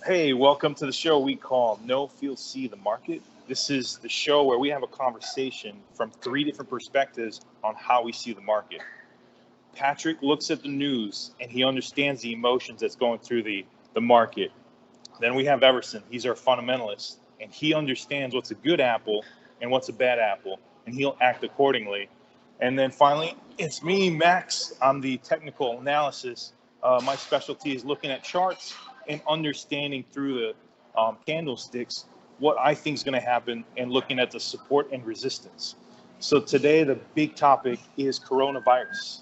Hey, welcome to the show we call No Feel See the Market. This is the show where we have a conversation from three different perspectives on how we see the market. Patrick looks at the news and he understands the emotions that's going through the market. Then we have Everson. He's our fundamentalist and he understands what's a good apple and what's a bad apple, and he'll act accordingly. And then finally, it's me, Max. I'm the technical analysis. My specialty is looking at charts and understanding through the candlesticks what I think is going to happen and looking at the support and resistance. So today, the big topic is coronavirus.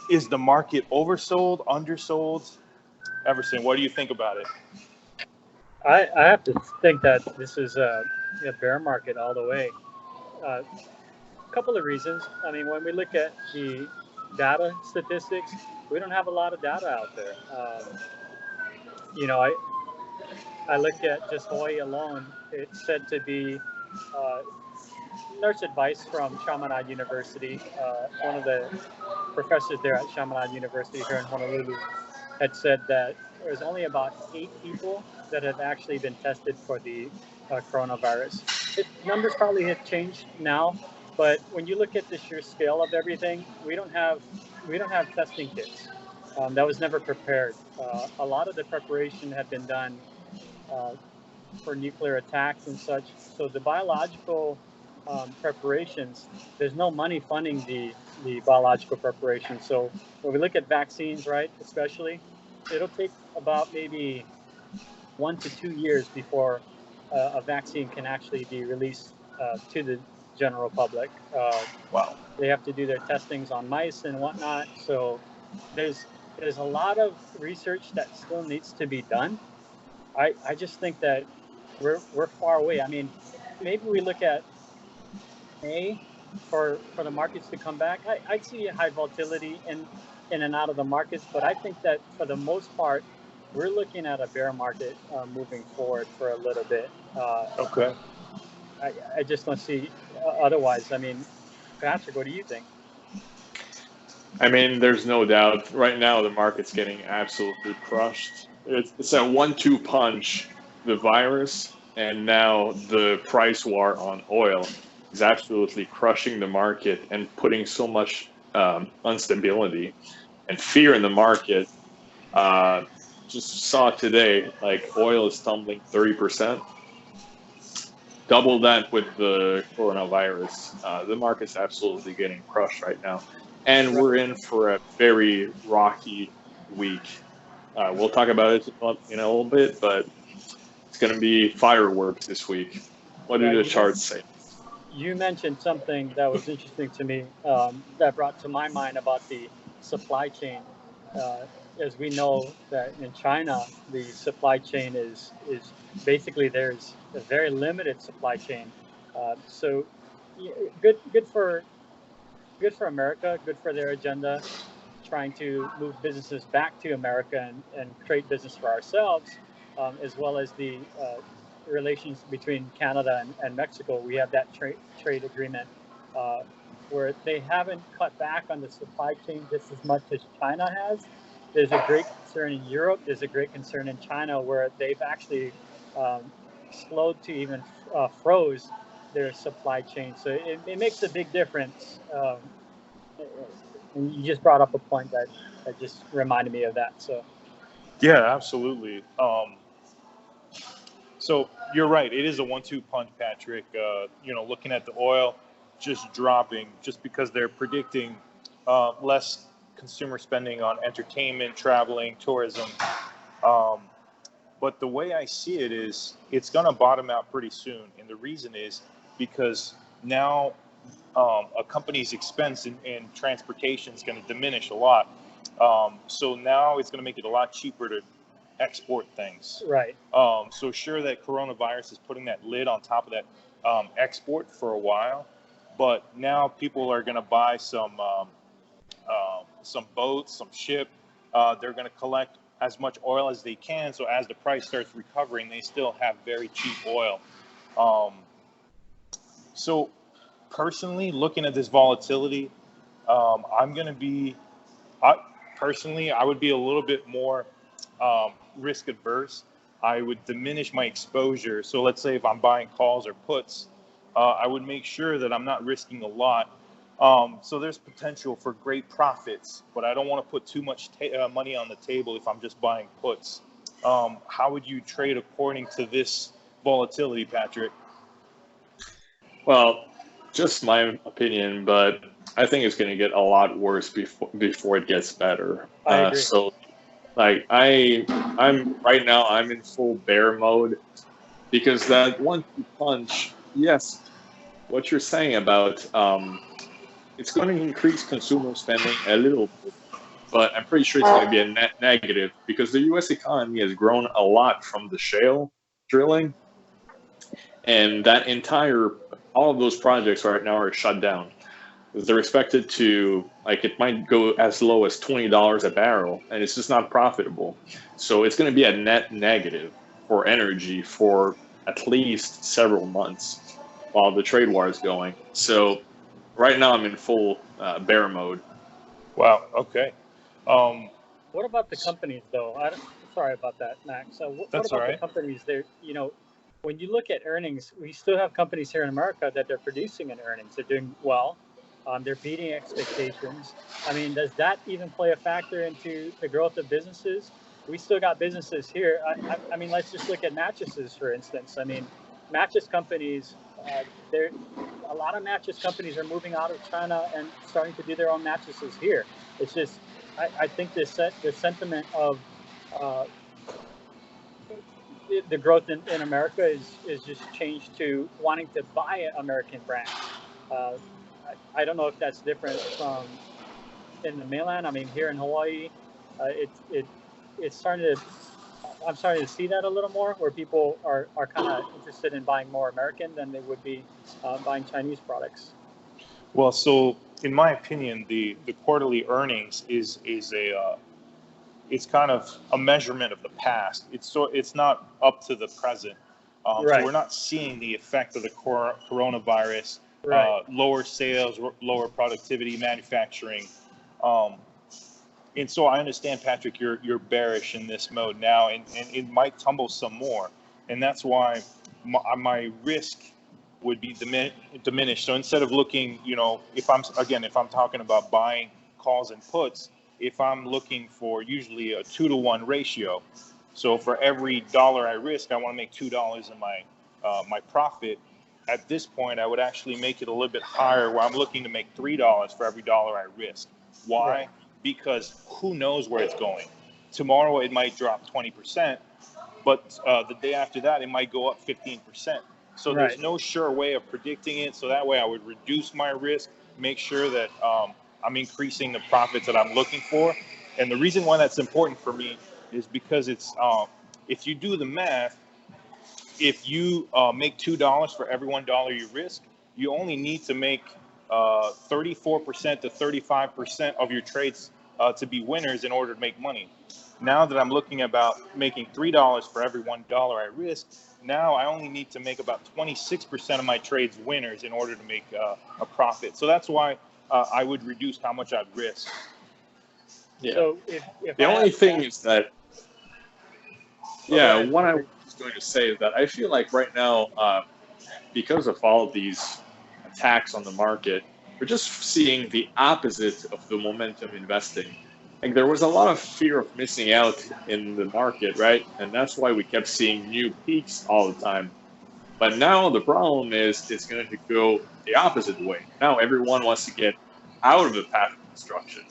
Is the market oversold, undersold? Everson, what do you think about it? I have to think that this is a bear market all the way. A couple of reasons. I mean, when we look at the data statistics, we don't have a lot of data out there. You know, I look at just Hawaii alone. It's said to be uh, nurse advice from Chaminade University. One of the professors there at Chaminade University here in Honolulu had said that there's only about 8 people that have actually been tested for the coronavirus. Numbers probably have changed now, but when you look at the sheer scale of everything, we don't have testing kits. That was never prepared. A lot of the preparation had been done uh, for nuclear attacks and such. So the biological preparations, there's no money funding the biological preparations. So when we look at vaccines, right, especially, it'll take about maybe 1 to 2 years before a vaccine can actually be released to the general public. Wow. They have to do their testings on mice and whatnot. So there's there's a lot of research that still needs to be done. I just think that we're far away. I mean, maybe we look at May for the markets to come back. I'd see a high volatility in and out of the markets, but I think that for the most part, we're looking at a bear market moving forward for a little bit. Okay. I just don't see otherwise. I mean, Patrick, what do you think? I mean, there's no doubt. Right now, the market's getting absolutely crushed. It's a one-two punch. The virus and now the price war on oil is absolutely crushing the market and putting so much instability and fear in the market. Uh, just saw today, like oil is tumbling 30%. Double that with the coronavirus. The market's absolutely getting crushed right now. And Right. we're in for a very rocky week. We'll talk about it in a little bit, but it's going to be fireworks this week. What do Yeah, the charts say? you mentioned something that was interesting to me that brought to my mind about the supply chain. Uh, as we know that in China, the supply chain is basically there's a very limited supply chain. So good for America, good for their agenda, trying to move businesses back to America and create business for ourselves, as well as the relations between Canada and Mexico. We have that trade agreement uh, where they haven't cut back on the supply chain just as much as China has. There's a great concern in Europe. There's a great concern in China where they've actually um, slowed to even froze their supply chain. So it makes a big difference. And you just brought up a point that just reminded me of that. So Yeah, absolutely. So you're right. It is a one-two punch, Patrick. Looking at the oil just dropping just because they're predicting less consumer spending on entertainment, traveling, tourism. Um, but the way I see it is it's going to bottom out pretty soon. And the reason is because now a company's expense in transportation is going to diminish a lot. So now it's going to make it a lot cheaper to export things. right, So sure that coronavirus is putting that lid on top of that export for a while, but now people are going to buy some boats, some ship. They're going to collect as much oil as they can. So as the price starts recovering, they still have very cheap oil. Um, so personally, looking at this volatility, I'm going to be I, personally, I would be a little bit more risk adverse. I would diminish my exposure. So let's say if I'm buying calls or puts, I would make sure that I'm not risking a lot. So there's potential for great profits, but I don't want to put too much money on the table if I'm just buying puts. How would you trade according to this volatility, Patrick? Well, just my opinion, but I think it's going to get a lot worse before it gets better. I agree. So, like I'm right now, I'm in full bear mode because that 1-2 punch. Yes, what you're saying about it's going to increase consumer spending a little bit, but I'm pretty sure it's going to be a net negative because the U.S. economy has grown a lot from the shale drilling, and all of those projects right now are shut down. They're expected to, like, it might go as low as $20 a barrel, and it's just not profitable. So it's going to be a net negative for energy for at least several months while the trade war is going. So right now I'm in full bear mode. Wow. Okay. What about the companies, though? Sorry about that, Max. So what That's about all right. the companies? When you look at earnings, we still have companies here in America that they're producing in earnings. They're doing well. They're beating expectations. I mean, does that even play a factor into the growth of businesses? We still got businesses here. I mean, let's just look at mattresses, for instance. I mean, mattress companies, a lot of mattress companies are moving out of China and starting to do their own mattresses here. It's just, I think the sentiment of the growth in America is just changed to wanting to buy American brands. Uh, I don't know if that's different from in the mainland. I mean, here in Hawaii, it's starting to. I'm starting to see that a little more, where people are kind of interested in buying more American than they would be buying Chinese products. Well, so in my opinion, the quarterly earnings is it's kind of a measurement of the past. It's not up to the present. Right. So we're not seeing the effect of the coronavirus, Right. lower sales, lower productivity, manufacturing. Um, and so I understand, Patrick, you're bearish in this mode now, and it might tumble some more, and that's why my risk would be diminished. So instead of looking, if I'm talking about buying calls and puts, if I'm looking for usually a 2-to-1 ratio, so for every dollar I risk, I want to make $2 in my profit. At this point, I would actually make it a little bit higher, where I'm looking to make $3 for every dollar I risk. Why? Right. Because who knows where it's going? Tomorrow it might drop 20%, but the day after that it might go up 15%. So there's Right. no sure way of predicting it. So that way I would reduce my risk, make sure that I'm increasing the profits that I'm looking for. And the reason why that's important for me is because it's if you do the math, if you make $2 for every $1 you risk, you only need to make 34% to 35% of your trades to be winners in order to make money. Now that I'm looking about making $3 for every $1 I risk, now I only need to make about 26% of my trades winners in order to make a profit. So that's why I would reduce how much I'd risk. Yeah. So if The I only have thing that- is that, go yeah, ahead. what I was going to say is that I feel like right now, because of all of these attacks on the market, we're just seeing the opposite of the momentum investing. Like, there was a lot of fear of missing out in the market, right? And that's why we kept seeing new peaks all the time. But now the problem is it's going to go the opposite way. Now everyone wants to get out of the path of destruction.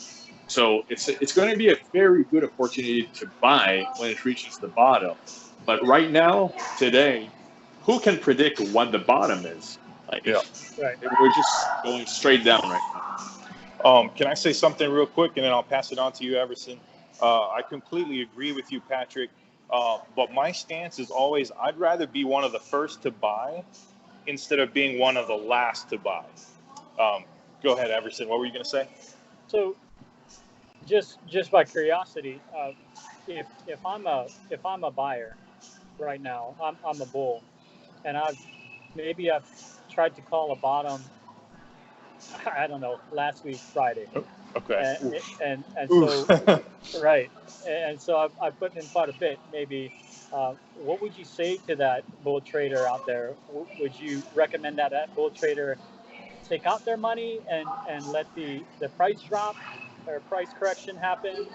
So it's going to be a very good opportunity to buy when it reaches the bottom. But right now, today, who can predict what the bottom is? Like, Yeah. Right. we're just going straight down right now. Can I say something real quick, and then I'll pass it on to you, Everson? I completely agree with you, Patrick. But my stance is always I'd rather be one of the first to buy instead of being one of the last to buy. Go ahead, Everson. What were you going to say? So just by curiosity, if I'm a buyer right now, I'm a bull, and I've tried to call a bottom. I don't know, last week Friday. Okay. And Oof. so right, and so I put in quite a bit. Maybe what would you say to that bull trader out there? Would you recommend that bull trader take out their money and let the price drop or price correction happen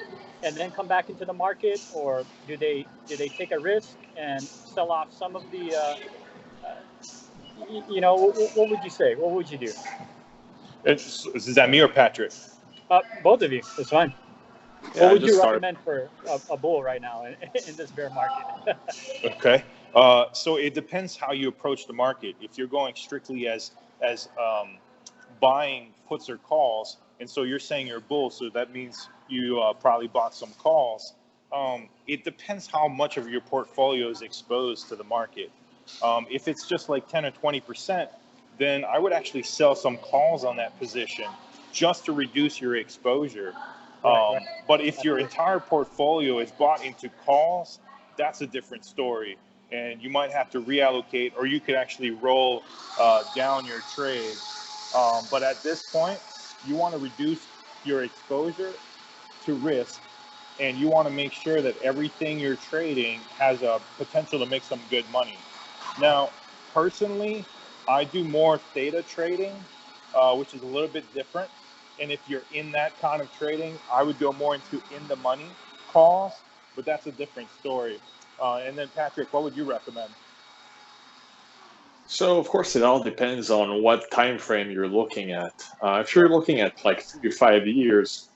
and then come back into the market, or do they take a risk and sell off some of the what would you say? What would you do? Is that me or Patrick? Both of you, it's fine. What Yeah, would just you start. recommend for a bull right now in this bear market? Okay. So it depends how you approach the market. If you're going strictly as buying puts or calls, and so you're saying you're a bull, so that means you probably bought some calls. It depends how much of your portfolio is exposed to the market. If it's just like 10 or 20%, then I would actually sell some calls on that position just to reduce your exposure. Right. But if your entire portfolio is bought into calls, that's a different story. And you might have to reallocate, or you could actually roll down your trade. But at this point, you want to reduce your exposure to risk, and you want to make sure that everything you're trading has a potential to make some good money. Now, personally, I do more theta trading, which is a little bit different. And if you're in that kind of trading, I would go more into in the money calls, but that's a different story. And then, Patrick, what would you recommend? So of course, it all depends on what time frame you're looking at. If you're looking at like 3 to 5 years,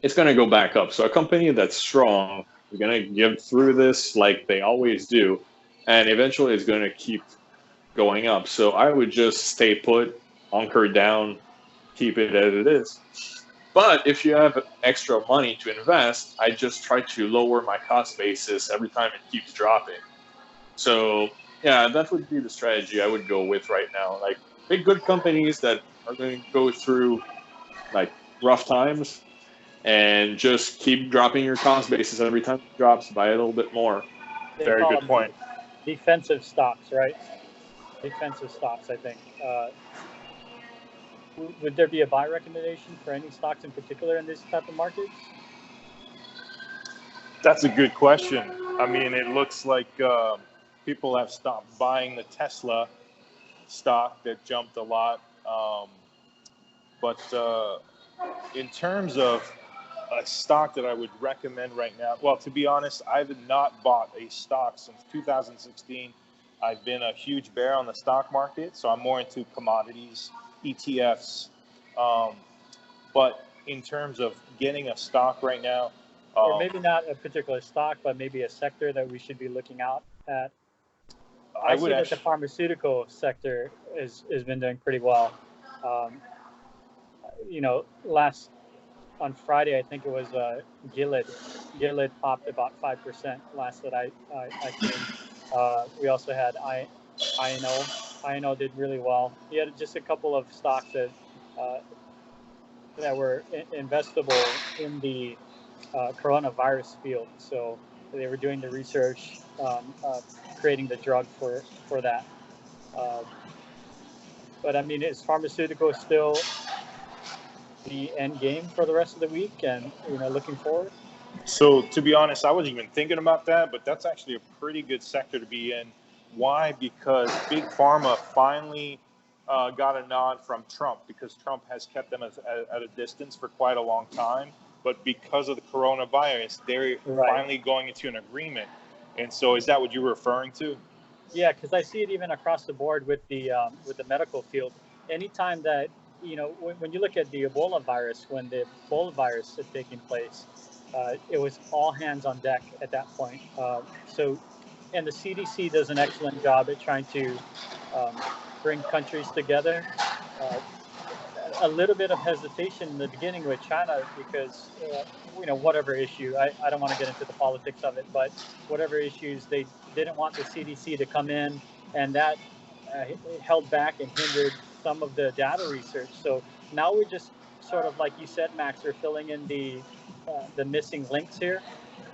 it's going to go back up. So a company that's strong is going to get through this like they always do, and eventually it's going to keep going up. So I would just stay put, hunker down, keep it as it is. But if you have extra money to invest, I just try to lower my cost basis every time it keeps dropping. So yeah, that would be the strategy I would go with right now. Like big good companies that are going to go through like rough times and just keep dropping your cost basis every time it drops by a little bit more. They Very call good them point. defensive stocks, right? Defensive stocks, I think. Would there be a buy recommendation for any stocks in particular in this type of markets? That's a good question. I mean, it looks like people have stopped buying the Tesla stock that jumped a lot. But in terms of a stock that I would recommend right now, well, to be honest, I've not bought a stock since 2016. I've been a huge bear on the stock market, so I'm more into commodities, ETFs. Um, but in terms of getting a stock right now, Or um, maybe not a particular stock, but maybe a sector that we should be looking out at. I I would see that the actually. pharmaceutical sector has been doing pretty well. Um, last on Friday, I think it was Gilead. Gilead popped about 5% last that I seen. We also had INO. INO did really well. He had just a couple of stocks uh, that were investable in the coronavirus field. So they were doing the research, creating the drug for that. Uh, but I mean, is pharmaceutical still the end game for the rest of the week? And looking forward. So to be honest, I wasn't even thinking about that, but that's actually a pretty good sector to be in. Why? Because big pharma finally got a nod from Trump, because Trump has kept them at a distance for quite a long time. But because of the coronavirus, they're Right. finally going into an agreement. And so, is that what you were referring to? Yeah, because I see it even across the board with the medical field. Anytime that when you look at the Ebola virus, when the Ebola virus had taken place, it was all hands on deck at that point. And the CDC does an excellent job at trying to um, bring countries together. Uh, a little bit of hesitation in the beginning with China because whatever issue, I don't want to get into the politics of it, but whatever issues, they didn't want the CDC to come in, and that held back and hindered some of the data research. So now we're just sort of like you said, Max, we're filling in the missing links here,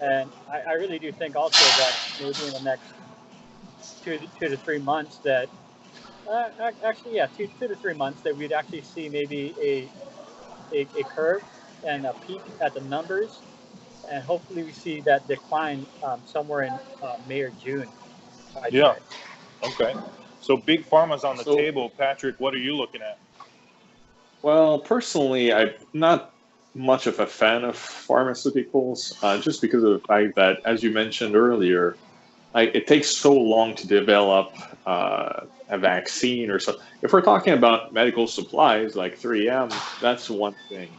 and I really do think also that maybe in the next 2 to 3 months actually, yeah, 2 to 3 months that we'd actually see maybe a curve and a peak at the numbers, and hopefully we see that decline somewhere in May or June, I'd Yeah. say. Okay. So big pharma's on the So, table. Patrick, what are you looking at? well, personally, I'm not much of a fan of pharmaceuticals, just because of the fact that, as you mentioned earlier, it takes so long to develop a vaccine or so. If we're talking about medical supplies like 3M, that's one thing.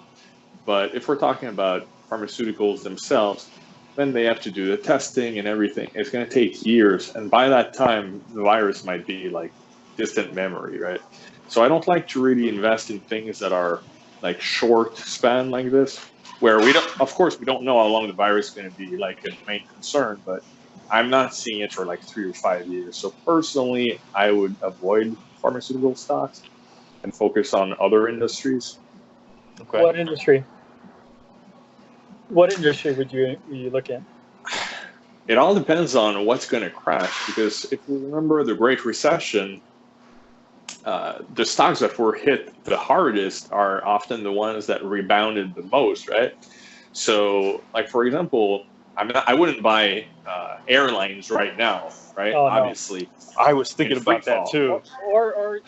But if we're talking about pharmaceuticals themselves, then they have to do the testing and everything. It's going to take years, and by that time, the virus might be like distant memory, right? So I don't like to really invest in things that are like short span like this, where we don't, of course, we don't know how long the virus is going to be like a main concern, but I'm not seeing it for like 3 or 5 years. So personally, I would avoid pharmaceutical stocks and focus on other industries. Okay. What industry? What industry would you look at? It all depends on what's going to crash, because if we remember the Great Recession, the stocks that were hit the hardest are often the ones that rebounded the most, right? So, like for example, I wouldn't buy airlines right now, right? Oh, no. Obviously, I was in thinking free about that fall, too. Or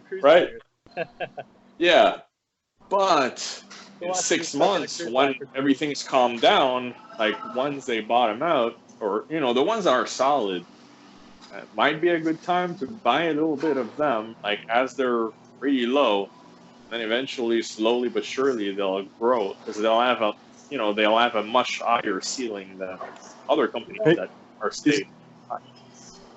cruise right? liners. Yeah, but Who in wants to be 6 stuck in a months, cruise line when for 2 weeks? everything's calmed down, like once they bottom out, or the ones that are solid, it might be a good time to buy a little bit of them, like as they're really low. Then eventually, slowly but surely, they'll grow because they'll have a much higher ceiling than other companies Hey, that are is stable.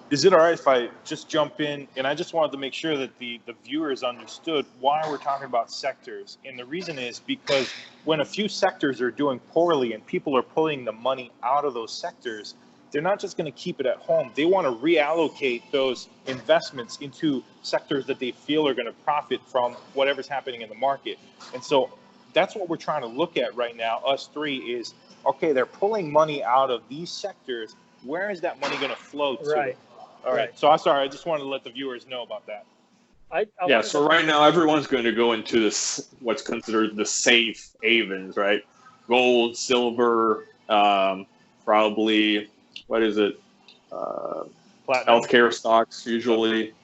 is it all right if I just jump in? And I just wanted to make sure that the viewers understood why we're talking about sectors. And the reason is because when a few sectors are doing poorly and people are pulling the money out of those sectors, they're not just going to keep it at home. They want to reallocate those investments into sectors that they feel are going to profit from whatever's happening in the market. And so that's what we're trying to look at right now, us three, is okay, they're pulling money out of these sectors. Where is that money going to flow to? Right. All right. Right. So I'm sorry. I just wanted to let the viewers know about that. I Yeah, wanted so to right now everyone's going to go into this what's considered the safe havens, right? Gold, silver, probably what is it? Uh, Platinum. Healthcare stocks usually.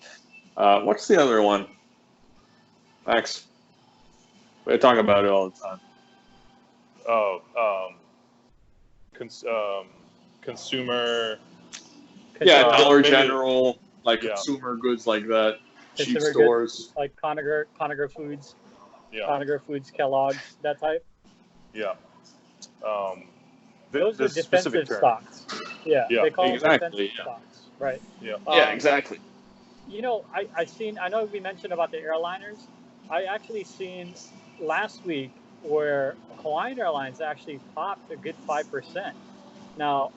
What's the other one? Max, we talk about it all the time. Oh, cons- um, consumer. Yeah, consumer, Dollar maybe- General, like Yeah. consumer goods like that, cheap Consumer stores. like Conagra Foods, Yeah. Conagra Foods, Kellogg's, that type. Yeah. Those are the specific defensive term. stocks. Yeah, Yeah, they call them exactly, defensive yeah. stocks, right? Yeah. Yeah, Um, exactly. You know, I know we mentioned about the airliners. I actually seen last week where Hawaiian Airlines actually popped a good 5%. Now,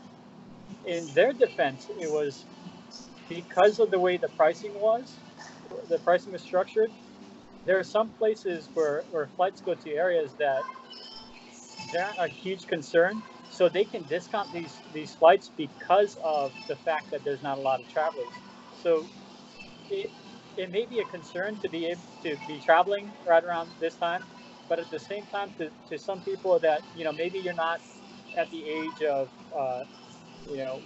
in their defense, it was because of the way the pricing was structured. There are some places where flights go to areas that they're not a huge concern, so they can discount these flights because of the fact that there's not a lot of travelers. So it it may be a concern to be able to be traveling right around this time, but at the same time, to some people that maybe you're not at the age of you know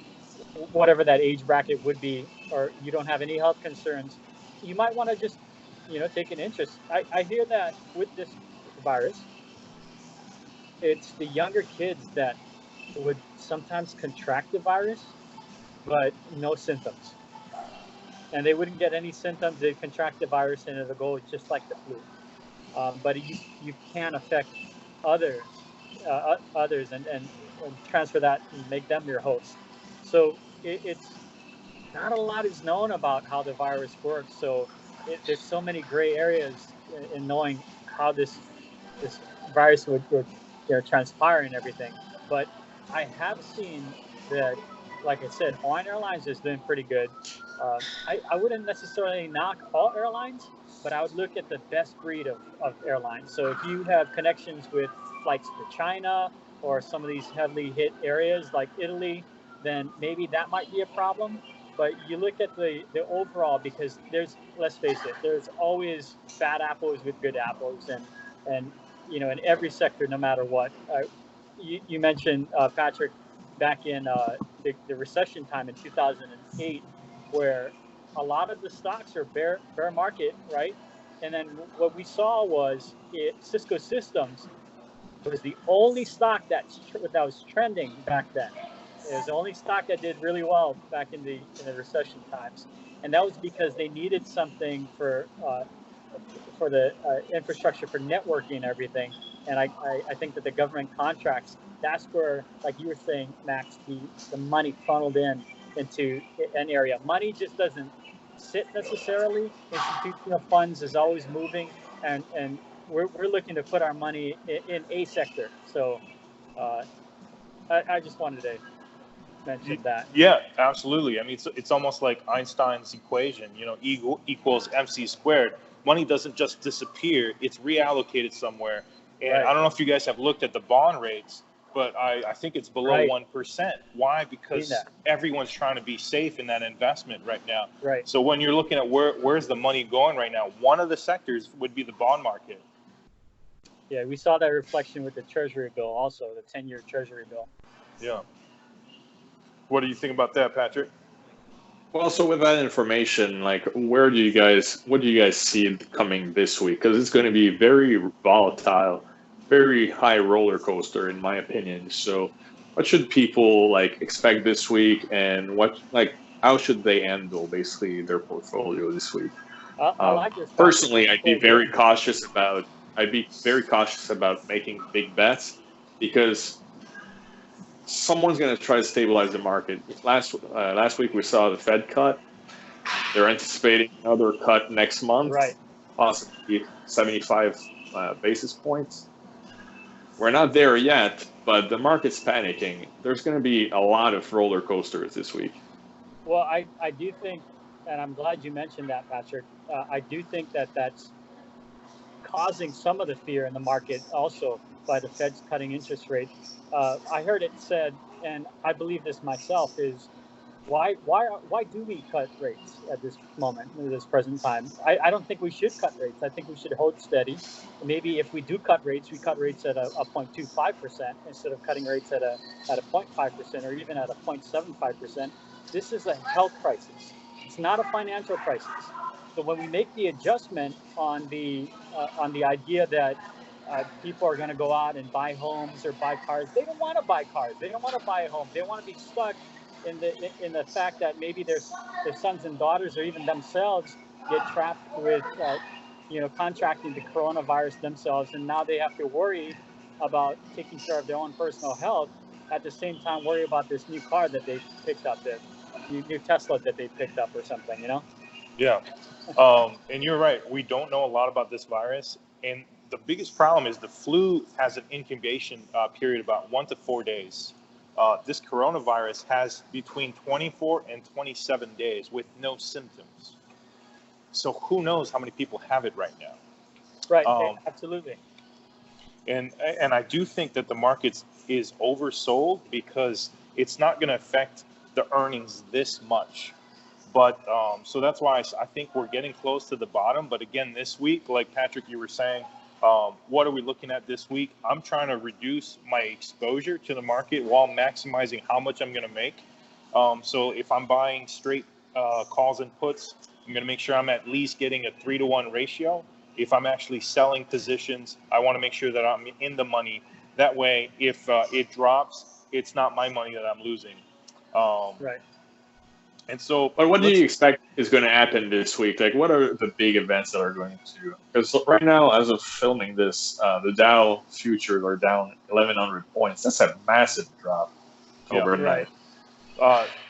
whatever that age bracket would be, or you don't have any health concerns, you might want to just take an interest. I hear that with this virus, it's the younger kids that would sometimes contract the virus, but no symptoms. And they wouldn't get any symptoms. They'd contract the virus and it'll go just like the flu. But you can affect others and transfer that and make them your host. So it's not a lot is known about how the virus works. So there's so many gray areas in knowing how this virus would transpire and everything. But I have seen that, like I said, Hawaiian Airlines is doing pretty good. I wouldn't necessarily knock all airlines, but I would look at the best breed of airlines. So if you have connections with flights to China or some of these heavily hit areas like Italy, then maybe that might be a problem. But you look at the overall, because let's face it, there's always bad apples with good apples, and in every sector, no matter what. You mentioned, Patrick, back in the recession time in 2008, where a lot of the stocks are bear market, right? And then what we saw was Cisco Systems was the only stock that was trending back then. It was the only stock that did really well back in the recession times, and that was because they needed something for the infrastructure for networking and everything. And I think that the government contracts, that's where, like you were saying, Max, the money funneled into an area. Money just doesn't sit necessarily. Institutional funds is always moving, and we're looking to put our money in a sector. So I just wanted to mention that. Yeah, absolutely. I mean, it's almost like Einstein's equation, E equals MC squared. Money doesn't just disappear, it's reallocated somewhere. And Right. I don't know if you guys have looked at the bond rates, but I think it's below Right. 1%. Why? Because Seen that. everyone's trying to be safe in that investment right now. Right. So when you're looking at where's the money going right now, one of the sectors would be the bond market. Yeah, we saw that reflection with the Treasury bill also, the 10-year Treasury bill. Yeah. What do you think about that, Patrick? Well, so with that information, like, what do you guys see coming this week? Because it's going to be very volatile, very high roller coaster, in my opinion. So, what should people expect this week, and how should they handle basically their portfolio this week? I like this. Personally, I'd be very cautious about making big bets, because someone's going to try to stabilize the market. Last week we saw the Fed cut. They're anticipating another cut next month, Right. possibly 75 basis points. We're not there yet, but the market's panicking. There's going to be a lot of roller coasters this week. Well, I do think, and I'm glad you mentioned that, Patrick. I do think that's causing some of the fear in the market also by the Fed's cutting interest rate. I heard it said, and I believe this myself, is why do we cut rates at this moment, at this present time? I don't think we should cut rates. I think we should hold steady. Maybe if we do cut rates, we cut rates at a 0.25% instead of cutting rates at a 0.5% or even at a 0.75%. This is a health crisis. It's not a financial crisis. So when we make the adjustment on the idea that people are going to go out and buy homes or buy cars, they don't want to buy cars. They don't want to buy a home. They want to be stuck in the fact that maybe their sons and daughters or even themselves get trapped with contracting the coronavirus themselves, and now they have to worry about taking care of their own personal health, at the same time worry about this new car that they picked up, the new Tesla that they picked up or something, Yeah. And you're right. We don't know a lot about this virus. And the biggest problem is the flu has an incubation period about 1 to 4 days. This coronavirus has between 24 and 27 days with no symptoms. So who knows how many people have it right now? Right. Absolutely. And I do think that the market is oversold because it's not going to affect the earnings this much. But so that's why I think we're getting close to the bottom. But again, this week, like Patrick, you were saying, what are we looking at this week? I'm trying to reduce my exposure to the market while maximizing how much I'm going to make. So if I'm buying straight calls and puts, I'm going to make sure I'm at least getting a 3-to-1 ratio. If I'm actually selling positions, I want to make sure that I'm in the money. That way, if it drops, it's not my money that I'm losing. Right. And so, but what do you expect is going to happen this week? Like, what are the big events that are going to? Because right now, as of filming this, the Dow futures are down 1,100 points. That's a massive drop overnight.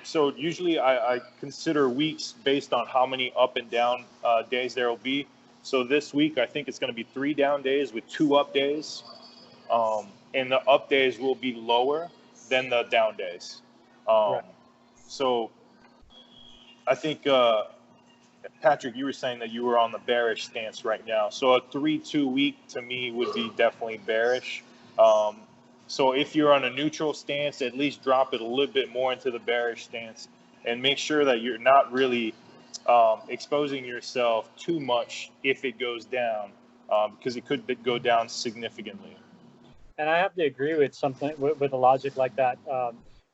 So usually I consider weeks based on how many up and down days there will be. So this week, I think it's going to be 3 down days with 2 up days. And the up days will be lower than the down days. Right. So I think, Patrick, you were saying that you were on the bearish stance right now. So a 3-2 week to me would be definitely bearish. So if you're on a neutral stance, at least drop it a little bit more into the bearish stance and make sure that you're not really exposing yourself too much if it goes down. because it could go down significantly. And I have to agree with something with a logic like that.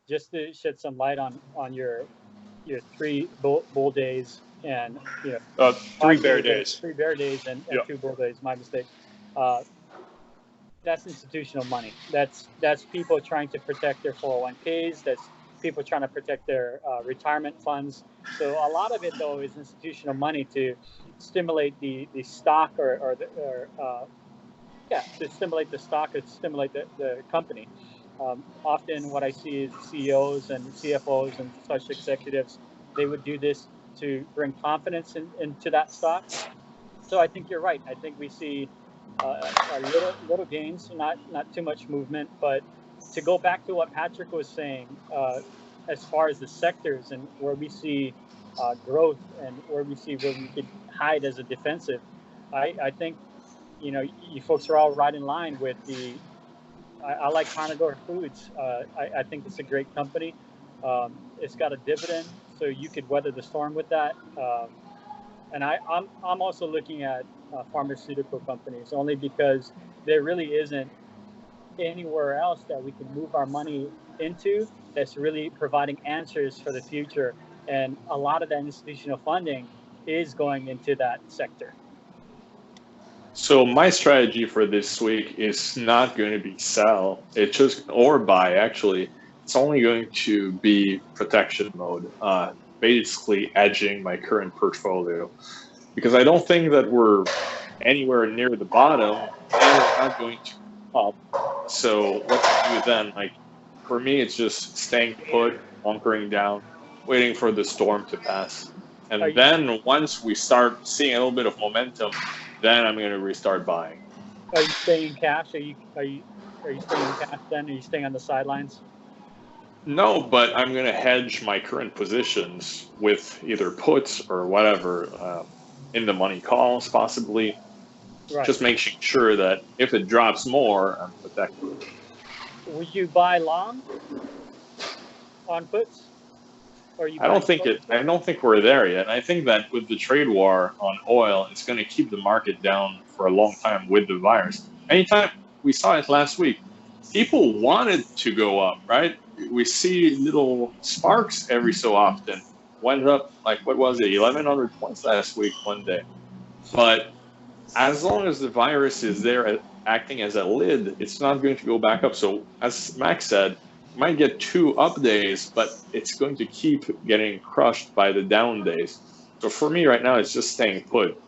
Just to shed some light on your 3 bull days and 3 bear days. 3 bear days and Yep. 2 bull days. My mistake. That's institutional money. That's people trying to protect their 401ks. That's people trying to protect their retirement funds. So a lot of it though is institutional money to stimulate the stock to stimulate the stock, to stimulate the company. Often what I see is CEOs and CFOs and such executives, they would do this to bring confidence into that stock. So I think you're right. I think we see little gains, not too much movement. But to go back to what Patrick was saying, as far as the sectors and where we see growth and where we could hide as a defensive, I think you folks are all right in line with the. I like Carnivore Foods. I think it's a great company. It's got a dividend, so you could weather the storm with that. And I'm also looking at pharmaceutical companies only because there really isn't anywhere else that we can move our money into that's really providing answers for the future. And a lot of that institutional funding is going into that sector. So my strategy for this week is not going to be sell. It's just or buy. Actually, it's only going to be protection mode. Basically, edging my current portfolio because I don't think that we're anywhere near the bottom. And we're not going to up. So what to do then? Like for me, it's just staying put, bunkering down, waiting for the storm to pass, and then once we start seeing a little bit of momentum. Then I'm going to restart buying. Are you staying in cash? Are you staying in cash then? Are you staying on the sidelines? No, but I'm going to hedge my current positions with either puts or whatever in the money calls, possibly. Right. Just making sure that if it drops more, I'm protected. Would you buy long on puts? I don't think we're there yet. I think that with the trade war on oil, it's going to keep the market down for a long time with the virus. Anytime we saw it last week, people wanted to go up, right? We see little sparks every so often. Went up, like, what was it, 1,100 points last week, one day. But as long as the virus is there acting as a lid, it's not going to go back up. So as Max said, might get 2 up days, but it's going to keep getting crushed by the down days. So for me right now, it's just staying put.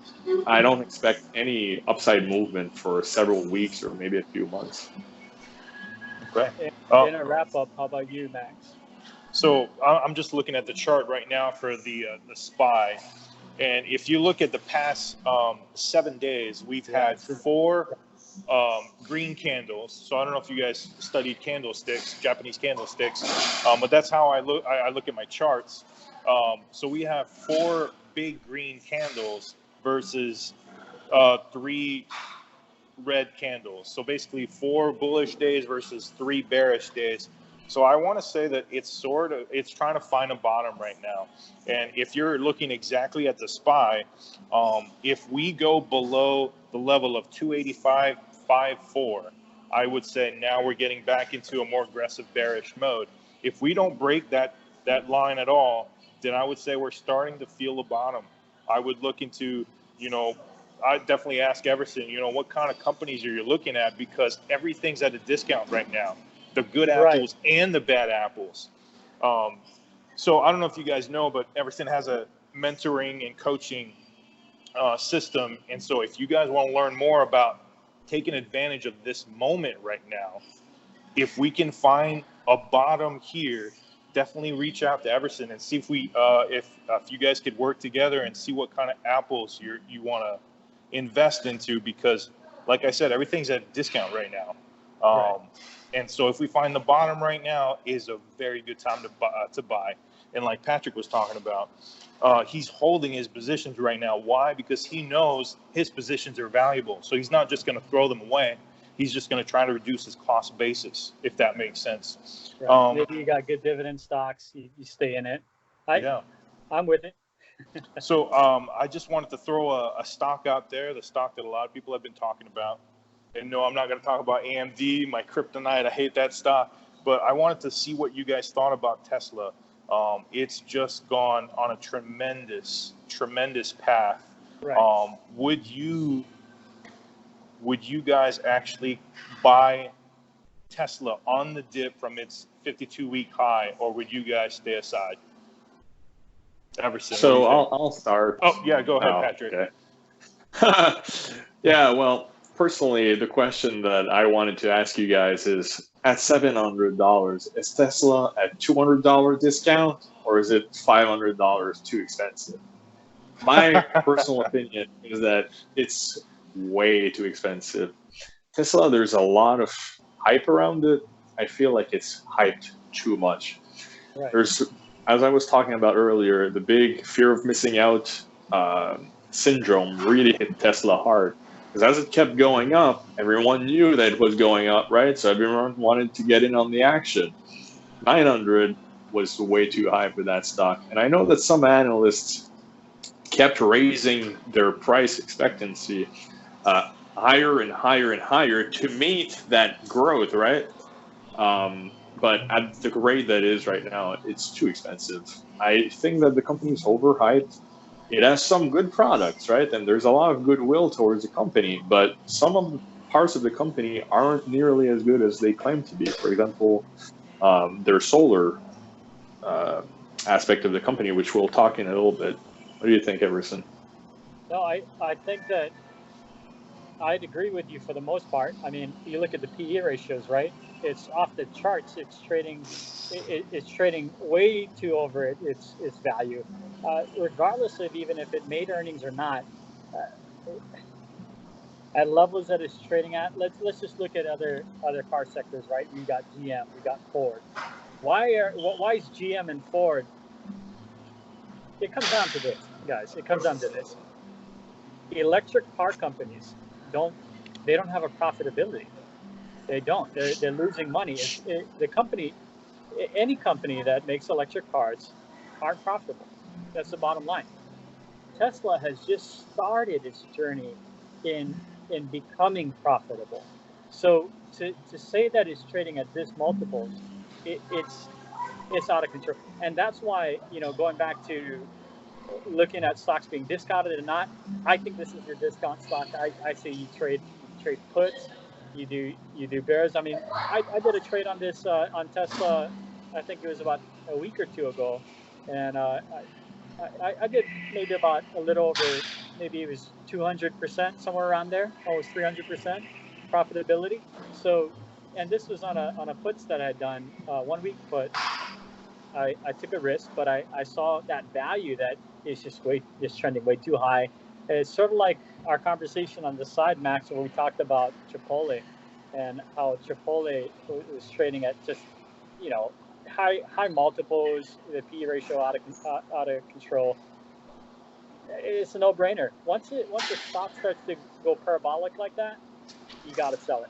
I don't expect any upside movement for several weeks or maybe a few months. Okay. In a wrap up, how about you, Max? So I'm just looking at the chart right now for the SPY. And if you look at the past 7 days, we've had 4 green candles. So I don't know if you guys studied candlesticks, Japanese candlesticks, but that's how I look at my charts. So we have 4 big green candles versus 3 red candles. So basically 4 bullish days versus 3 bearish days. So I want to say that it's trying to find a bottom right now. And if you're looking exactly at the SPY, if we go below the level of 285.54, I would say now we're getting back into a more aggressive bearish mode. If we don't break that line at all, then I would say we're starting to feel a bottom. I would look into, I'd definitely ask Everson, what kind of companies are you looking at? Because everything's at a discount right now. The good apples and the bad apples. So I don't know if you guys know, but Everson has a mentoring and coaching system. And so if you guys want to learn more about taking advantage of this moment right now, if we can find a bottom here, definitely reach out to Everson and see if if you guys could work together and see what kind of apples you want to invest into, because like I said, everything's at a discount right now. And so if we find the bottom right now is a very good time to buy. And like Patrick was talking about, he's holding his positions right now. Why? Because he knows his positions are valuable. So he's not just going to throw them away. He's just going to try to reduce his cost basis, if that makes sense. Maybe you got good dividend stocks. You stay in it. I'm with it. So I just wanted to throw a stock out there, the stock that a lot of people have been talking about. And no, I'm not going to talk about AMD, my kryptonite. I hate that stock. But I wanted to see what you guys thought about Tesla. It's just gone on a tremendous, tremendous path. Right. Would you guys actually buy Tesla on the dip from its 52-week high, or would you guys stay aside? Everson, So what do you think? I'll start. Oh, yeah, go ahead, Oh, Patrick. okay. Yeah, well, personally, the question that I wanted to ask you guys is, at $700, is Tesla at $200 discount, or is it $500 too expensive? My personal opinion is that it's way too expensive. Tesla, there's a lot of hype around it. I feel like it's hyped too much. Right. There's, as I was talking about earlier, the big fear of missing out syndrome really hit Tesla hard. Because as it kept going up, everyone knew that it was going up, right? So everyone wanted to get in on the action. 900 was way too high for that stock. And I know that some analysts kept raising their price expectancy higher and higher and higher to meet that growth, right? But at the rate that is right now, it's too expensive. I think that the company is overhyped. It has some good products, right? And there's a lot of goodwill towards the company, but some of the parts of the company aren't nearly as good as they claim to be. For example, their solar aspect of the company, which we'll talk in a little bit. What do you think, Everson? No, I think that I'd agree with you for the most part. I mean, you look at the PE ratios, right? It's off the charts. It's trading way too over its value, regardless of even if it made earnings or not. At levels that it's trading at, let's just look at other car sectors, right? We got GM, we got Ford. Why is GM and Ford? It comes down to this, guys. It comes down to this. Electric car companies don't have a profitability. They don't. They're losing money. The company, any company that makes electric cars, aren't profitable. That's the bottom line. Tesla has just started its journey in becoming profitable. So to say that it's trading at this multiples, it's out of control. And that's why, going back to looking at stocks being discounted or not, I think this is your discount stock. I say you trade puts, you do bears. I mean, I did a trade on this on Tesla. I think it was about a week or two ago, and I did maybe about a little over, maybe it was 200%, somewhere around there, almost 300% profitability. So, and this was on a puts that I had done, 1 week put. I took a risk, but I saw that value that is just trending way too high. It's sort of like our conversation on the side, Max, where we talked about Chipotle and how Chipotle was trading at just, high multiples, the PE ratio out of control. It's a no-brainer. Once the stock starts to go parabolic like that, you got to sell it.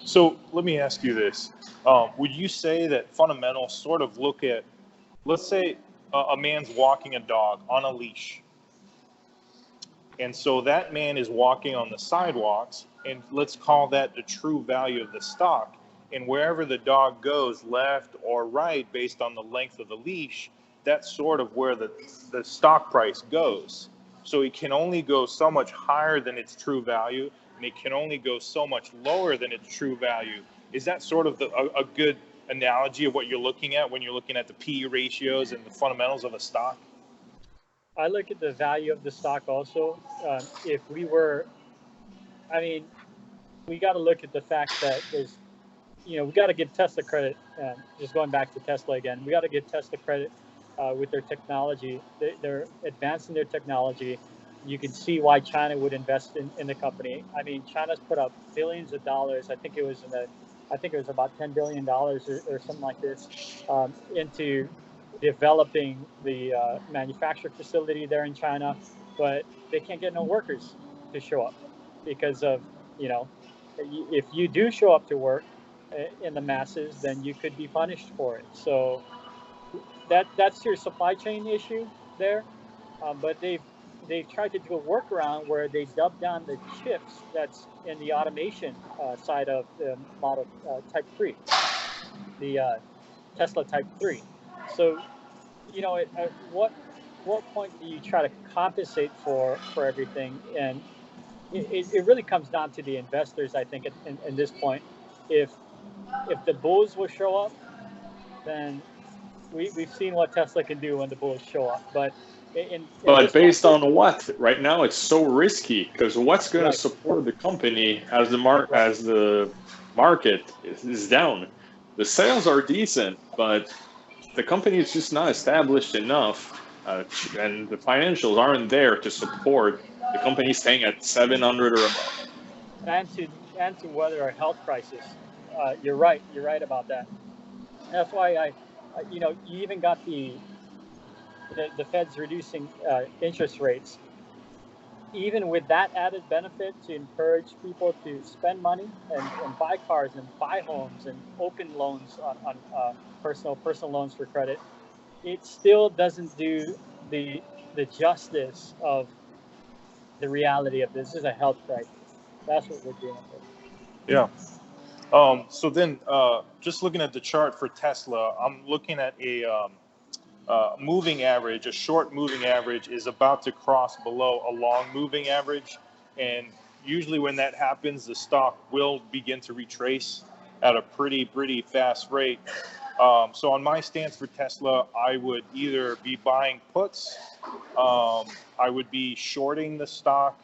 So let me ask you this. Would you say that fundamentals sort of look at, let's say a man's walking a dog on a leash. And so that man is walking on the sidewalks, and let's call that the true value of the stock. And wherever the dog goes, left or right, based on the length of the leash, that's sort of where the stock price goes. So it can only go so much higher than its true value, and it can only go so much lower than its true value. Is that sort of a good analogy of what you're looking at when you're looking at the PE ratios and the fundamentals of a stock? I look at the value of the stock also. If we were, I mean, we got to look at the fact that there's, we got to give Tesla credit. Just going back to Tesla again, we got to give Tesla credit with their technology. They're advancing their technology. You can see why China would invest in the company. I mean, China's put up billions of dollars. I think it was about $10 billion or something like this into developing the manufacturing facility there in China, but they can't get no workers to show up because of, if you do show up to work in the masses, then you could be punished for it. So that's your supply chain issue there. but they've tried to do a workaround where they dub down the chips that's in the automation side of the model Type 3, the Tesla Type 3. So, at what point do you try to compensate for everything? And it really comes down to the investors, I think, in this point. If the bulls will show up, then we've seen what Tesla can do when the bulls show up. But in But this based market, on what? Right now, it's so risky because what's going to right, support the company as right, the market is down? The sales are decent, but the company is just not established enough, and the financials aren't there to support the company staying at 700 or above. and to weather a health crisis. You're right. You're right about that. That's why you even got the Fed's reducing interest rates. Even with that added benefit to encourage people to spend money and buy cars and buy homes and open loans on personal loans for credit, it still doesn't do the justice of the reality of this is a health crisis. That's what we're dealing with. Yeah. So then, just looking at the chart for Tesla, I'm looking at a moving average. A short moving average is about to cross below a long moving average, and usually when that happens, the stock will begin to retrace at a pretty fast rate. So on my stance for Tesla, I would either be buying puts, I would be shorting the stock,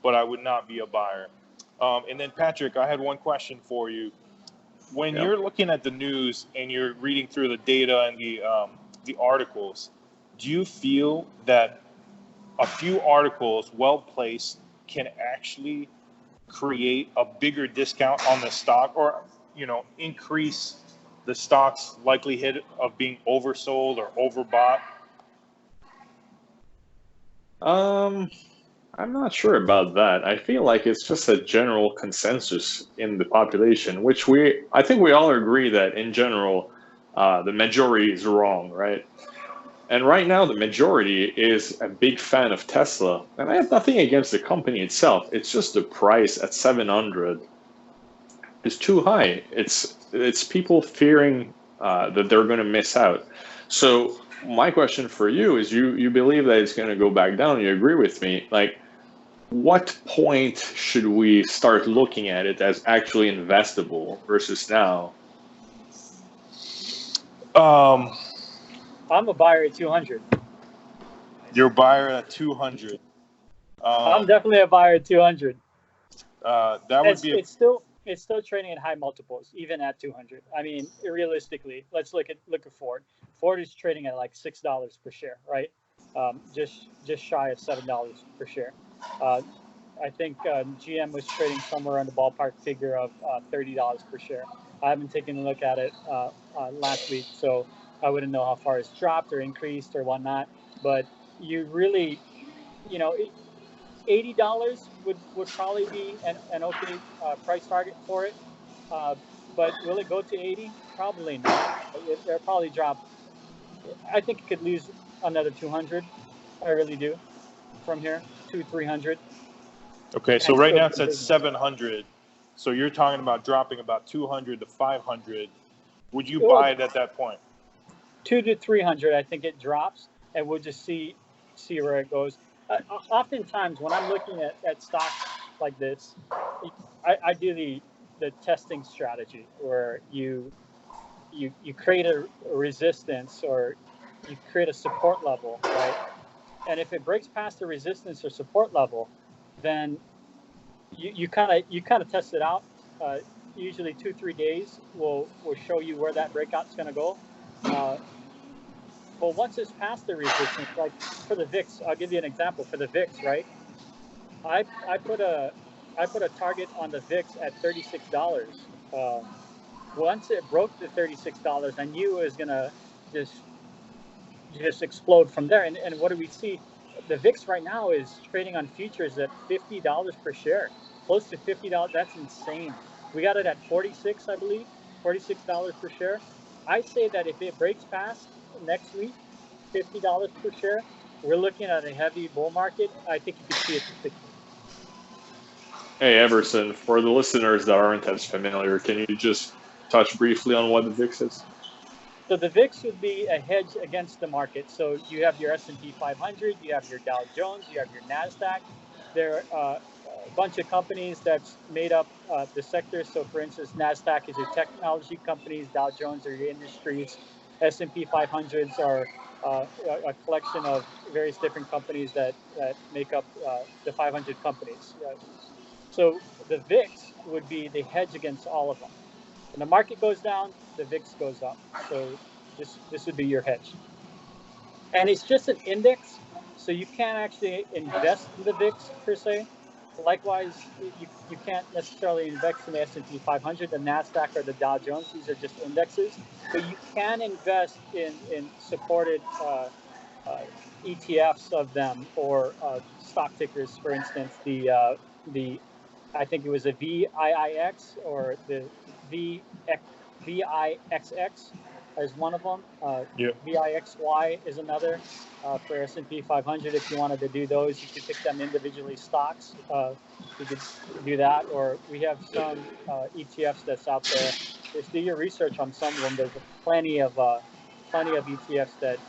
but I would not be a buyer. And then Patrick, I had one question for you. When you're looking at the news and you're reading through the data and the articles, do you feel that a few articles, well placed, can actually create a bigger discount on the stock, or increase the stock's likelihood of being oversold or overbought? I'm not sure about that. I feel like it's just a general consensus in the population, which I think we all agree that in general, the majority is wrong, right? And right now, the majority is a big fan of Tesla. And I have nothing against the company itself. It's just the price at 700 is too high. It's people fearing that they're going to miss out. So my question for you is, you believe that it's going to go back down. You agree with me? Like, what point should we start looking at it as actually investable versus now? I'm a buyer at 200. You're a buyer at 200. I'm definitely a buyer at 200. That would be. It's still trading at high multiples, even at 200. I mean, realistically, let's look at Ford. Ford is trading at like $6 per share, right? Just shy of $7 per share. I think GM was trading somewhere on the ballpark figure of $30 per share. I haven't taken a look at it last week, so I wouldn't know how far it's dropped or increased or whatnot. But you really, $80 would probably be an okay price target for it. But will it go to 80? Probably not. It'll probably drop. I think it could lose another 200. I really do from here, 300. Okay, so right now it's at 700. So you're talking about dropping about 200 to 500. Would you buy it at that point? 200 to 300, I think it drops, and we'll just see where it goes. Oftentimes, when I'm looking at stocks like this, I do the testing strategy where you create a resistance, or you create a support level, right? And if it breaks past the resistance or support level, then you kind of test it out. Usually 2-3 days will show you where that breakout's going to go. But once it's past the resistance, like for the VIX, I'll give you an example. For the VIX, right? I put a target on the VIX at $36. Once it broke the $36, I knew it was gonna just explode from there. And what do we see? The VIX right now is trading on futures at $50 per share, close to $50. That's insane. We got it at 46, I believe, $46 per share. I say that if it breaks past next week, $50 per share, we're looking at a heavy bull market. I think you could see it to 60. Hey, Everson, for the listeners that aren't as familiar, can you just touch briefly on what the VIX is? So the VIX would be a hedge against the market. So you have your S&P 500, you have your Dow Jones, you have your NASDAQ. There are a bunch of companies that's made up the sector. So for instance, NASDAQ is your technology companies, Dow Jones are your industries, S&P 500s are a collection of various different companies that make up the 500 companies. So the VIX would be the hedge against all of them. When the market goes down, the VIX goes up. So this would be your hedge. And it's just an index, so you can't actually invest in the VIX per se. Likewise, you can't necessarily invest in the S&P 500, the NASDAQ, or the Dow Jones. These are just indexes. But you can invest in supported ETFs of them, or stock tickers. For instance, the I think it was a VIIX or the VIXX is one of them. VIXY is another for S&P 500. If you wanted to do those, you could pick them individually stocks. You could do that, or we have some ETFs that's out there. Just do your research on some of them. There's plenty of ETFs that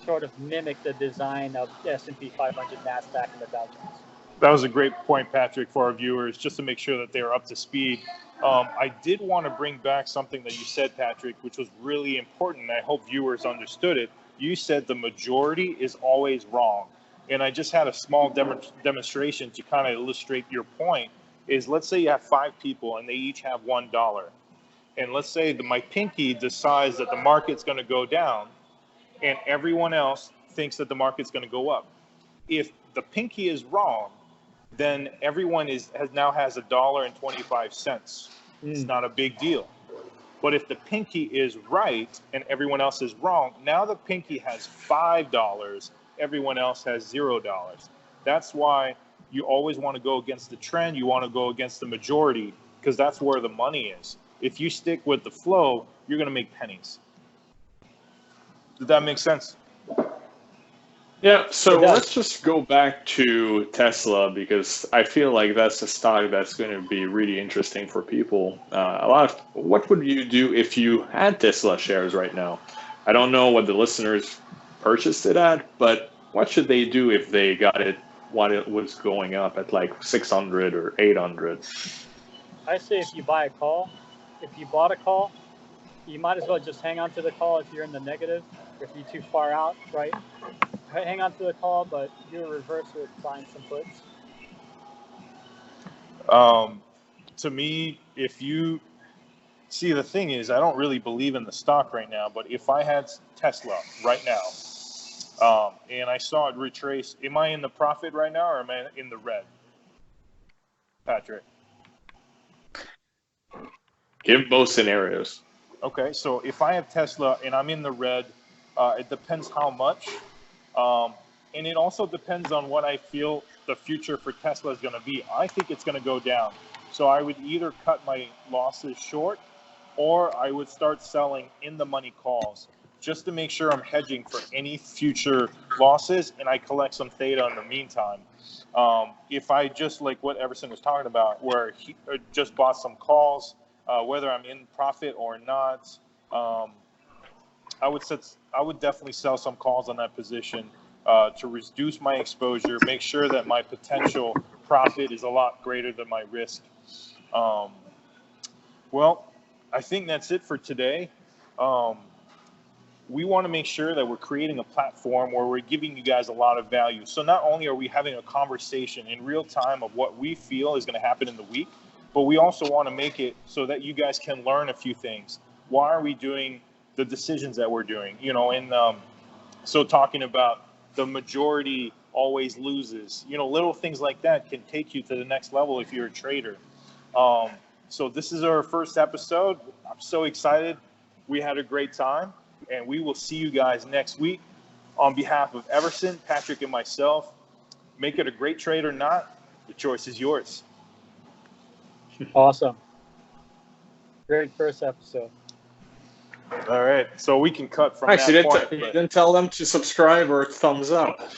sort of mimic the design of the S&P 500, NASDAQ, and the Dow Jones. That was a great point, Patrick, for our viewers, just to make sure that they are up to speed. I did want to bring back something that you said, Patrick, which was really important. I hope viewers understood it. You said the majority is always wrong. And I just had a small demonstration to kind of illustrate your point. Is let's say you have 5 people and they each have $1. And let's say my pinky decides that the market's going to go down and everyone else thinks that the market's going to go up. If the pinky is wrong, then everyone now has $1.25. It's not a big deal. But if the pinky is right and everyone else is wrong, now the pinky has $5, everyone else has $0. That's why you always want to go against the trend. You want to go against the majority, because that's where the money is. If you stick with the flow, you're going to make pennies. Did that make sense? Yeah, so let's just go back to Tesla, because I feel like that's a stock that's going to be really interesting for people. What would you do if you had Tesla shares right now? I don't know what the listeners purchased it at, but what should they do if they got it while it was going up at like 600 or 800? I say if you buy a call, if you bought a call, you might as well just hang on to the call if you're in the negative, if you're too far out, right? Hang on to the call, but do a reverse with buying some puts. To me, if you see, the thing is, I don't really believe in the stock right now, but if I had Tesla right now, and I saw it retrace, am I in the profit right now or am I in the red? Patrick? Give both scenarios. Okay, so if I have Tesla and I'm in the red, it depends how much. And it also depends on what I feel the future for Tesla is going to be. I think it's going to go down. So I would either cut my losses short, or I would start selling in the money calls just to make sure I'm hedging for any future losses, and I collect some theta in the meantime. If I just, like what Everson was talking about, where he just bought some calls, whether I'm in profit or not, I would definitely sell some calls on that position to reduce my exposure, make sure that my potential profit is a lot greater than my risk. Well, I think that's it for today. We want to make sure that we're creating a platform where we're giving you guys a lot of value. So not only are we having a conversation in real time of what we feel is going to happen in the week, but we also want to make it so that you guys can learn a few things. Why are we doing the decisions that we're doing? You know, and so talking about the majority always loses, you know, little things like that can take you to the next level if you're a trader. So this is our first episode. I'm so excited. We had a great time, and we will see you guys next week. On behalf of Everson, Patrick, and myself, make it a great trade or not. The choice is yours. Awesome. Great first episode. All right. So we can cut from Actually, that point. you didn't tell them to subscribe or thumbs up.